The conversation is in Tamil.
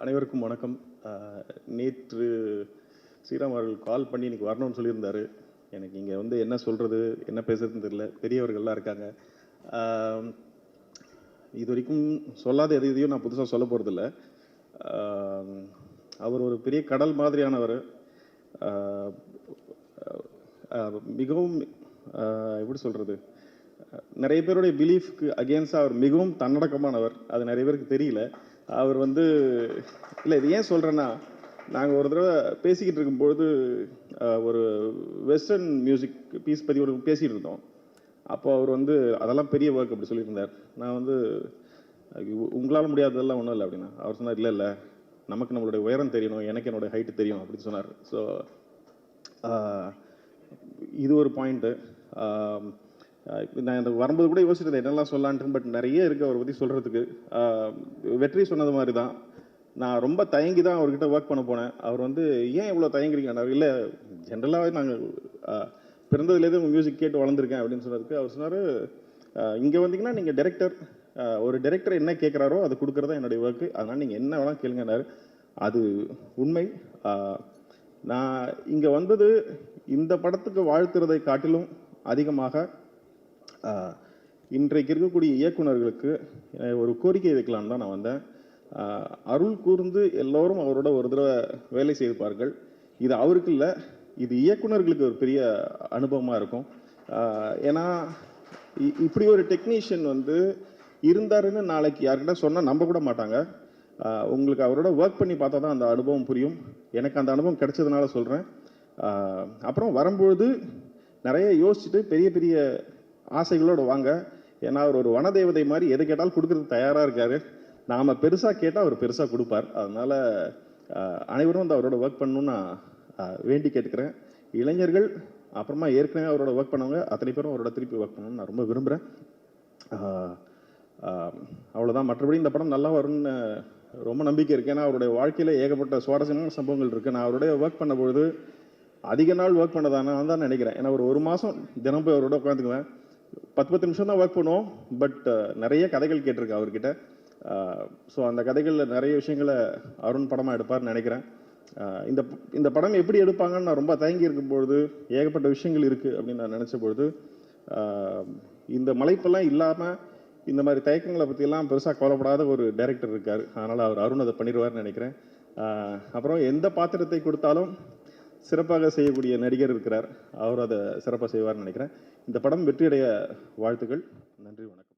அனைவருக்கும் வணக்கம். நேற்று ஸ்ரீராம் அவர்கள் கால் பண்ணி இன்னைக்கு வரணும்னு சொல்லியிருந்தாரு. எனக்கு இங்கே வந்து என்ன சொல்கிறது, என்ன பேசுறதுன்னு தெரியல. பெரியவர்கள்லாம் இருக்காங்க. இது வரைக்கும் சொல்லாத எதையும் நான் புதுசாக சொல்ல போகிறதில்ல. அவர் ஒரு பெரிய கடல் மாதிரியானவர். மிகவும் எப்படி சொல்கிறது, நிறைய பேருடைய பிலீஃப்க்கு அகேன்ஸ்டாக அவர் மிகவும் தன்னடக்கமானவர். அது நிறைய பேருக்கு தெரியல. அவர் வந்து இல்லை, இது ஏன் சொல்கிறேன்னா, நாங்கள் ஒரு தடவை பேசிக்கிட்டு இருக்கும்பொழுது ஒரு வெஸ்டர்ன் மியூசிக் பீஸ் பற்றி ஒரு பேசிகிட்டு இருந்தோம். அப்போ அவர் வந்து அதெல்லாம் பெரிய ஒர்க் அப்படி சொல்லியிருந்தார். நான் வந்து உங்களால் முடியாததெல்லாம் ஒன்றும் இல்லை அப்படின்னா, அவர் சொன்னார், இல்லை இல்லை, நமக்கு நம்மளுடைய உயரம் தெரியணும், எனக்கு என்னுடைய ஹைட்டு தெரியும் அப்படின்னு சொன்னார். ஸோ இது ஒரு பாயிண்ட்டு. நான் இந்த வரும்போது கூட யோசிச்சிருந்தேன் என்னெல்லாம் சொல்லலான்ட்டு. பட் நிறைய இருக்குது அவரை பற்றி சொல்கிறதுக்கு. வெற்றி சொன்னது மாதிரி தான், நான் ரொம்ப தயங்கி தான் அவர்கிட்ட ஒர்க் பண்ண போனேன். அவர் வந்து ஏன் இவ்வளோ தயங்குறீங்க? இல்லை, ஜென்ரலாகவே நாங்கள் பிறந்ததுலேருந்து உங்கள் மியூசிக் கேட்டு வளர்ந்துருக்கேன் அப்படின்னு சொன்னதுக்கு அவர் சொன்னார், இங்கே வந்தீங்கன்னா நீங்கள் டைரக்டர், ஒரு டைரக்டர் என்ன கேட்குறாரோ அது கொடுக்குறதா என்னுடைய ஒர்க்கு, அதனால் நீங்கள் என்ன வேணால் கேளுங்கன்னாரு. அது உண்மை. நான் இங்கே வந்தது இந்த படத்துக்கு வாழ்த்துறதை காட்டிலும் அதிகமாக இன்றைக்கு இருக்கக்கூடிய இயக்குநர்களுக்கு ஒரு கோரிக்கை வைக்கலான்னு தான் நான் வந்தேன். அருள் கூர்ந்து எல்லோரும் அவரோட ஒரு தடவை வேலை செய்திருப்பார்கள். இது அவருக்கு இல்லை, இது இயக்குநர்களுக்கு ஒரு பெரிய அனுபவமாக இருக்கும். ஏன்னா இப்படி ஒரு டெக்னீஷியன் வந்து இருந்தாருன்னு நாளைக்கு யார்கிட்ட சொன்னால் நம்ப கூட மாட்டாங்க. உங்களுக்கு அவரோட ஒர்க் பண்ணி பார்த்தா தான் அந்த அனுபவம் புரியும். எனக்கு அந்த அனுபவம் கிடைச்சதுனால சொல்கிறேன். அப்புறம் வரும்பொழுது நிறைய யோசிச்சுட்டு பெரிய பெரிய ஆசைகளோடு வாங்க. ஏன்னா அவர் ஒரு வனதேவதை மாதிரி எது கேட்டாலும் கொடுக்கறதுக்கு தயாராக இருக்கார். நாம் பெருசாக கேட்டால் அவர் பெருசாக கொடுப்பார். அதனால் அனைவரும் வந்து அவரோட ஒர்க் பண்ணணும்னு நான் வேண்டி கேட்டுக்கிறேன். இளைஞர்கள் அப்புறமா ஏற்கனவே அவரோட ஒர்க் பண்ணவங்க அத்தனை பேரும் அவரோட திருப்பி ஒர்க் பண்ணணும்னு நான் ரொம்ப விரும்புகிறேன். அவ்வளோதான். மற்றபடி இந்த படம் நல்லா வரும்னு ரொம்ப நம்பிக்கை இருக்குது. ஏன்னா அவருடைய வாழ்க்கையில் ஏகப்பட்ட சுவாரஸ்யமான சம்பவங்கள் இருக்குது. நான் அவருடைய ஒர்க் பண்ணும்பொழுது அதிக நாள் ஒர்க் பண்ணதானே தான் நினைக்கிறேன். ஏன்னா ஒரு மாதம் தினம் போய் அவரோட உட்காந்துக்குவேன். 10 நிமிஷம் தான் ஒர்க் பண்ணுவோம். பட் நிறைய கதைகள் கேட்டிருக்கேன் அவர்கிட்ட. ஸோ அந்த கதைகளில் நிறைய விஷயங்களை அருண் படமாக எடுப்பார்னு நினைக்கிறேன். இந்த படம் எப்படி எடுப்பாங்கன்னு நான் ரொம்ப தயங்கி இருக்கும்பொழுது, ஏகப்பட்ட விஷயங்கள் இருக்குது அப்படின்னு நான் நினச்ச பொழுது, இந்த மலைப்பெல்லாம் இல்லாமல் இந்த மாதிரி தயக்கங்களை பற்றியெல்லாம் பெருசாக கவலைப்படாத ஒரு டைரக்டர் இருக்கார். அதனால் அவர் அருண் அதை பண்ணிடுவார்னு நினைக்கிறேன். அப்புறம் எந்த பாத்திரத்தை கொடுத்தாலும் சிறப்பாக செய்யக்கூடிய நடிகர் இருக்கிறார். அவர் அதை சிறப்பாக செய்வார்னு நினைக்கிறேன். இந்த படம் வெற்றியடைய வாழ்த்துக்கள். நன்றி, வணக்கம்.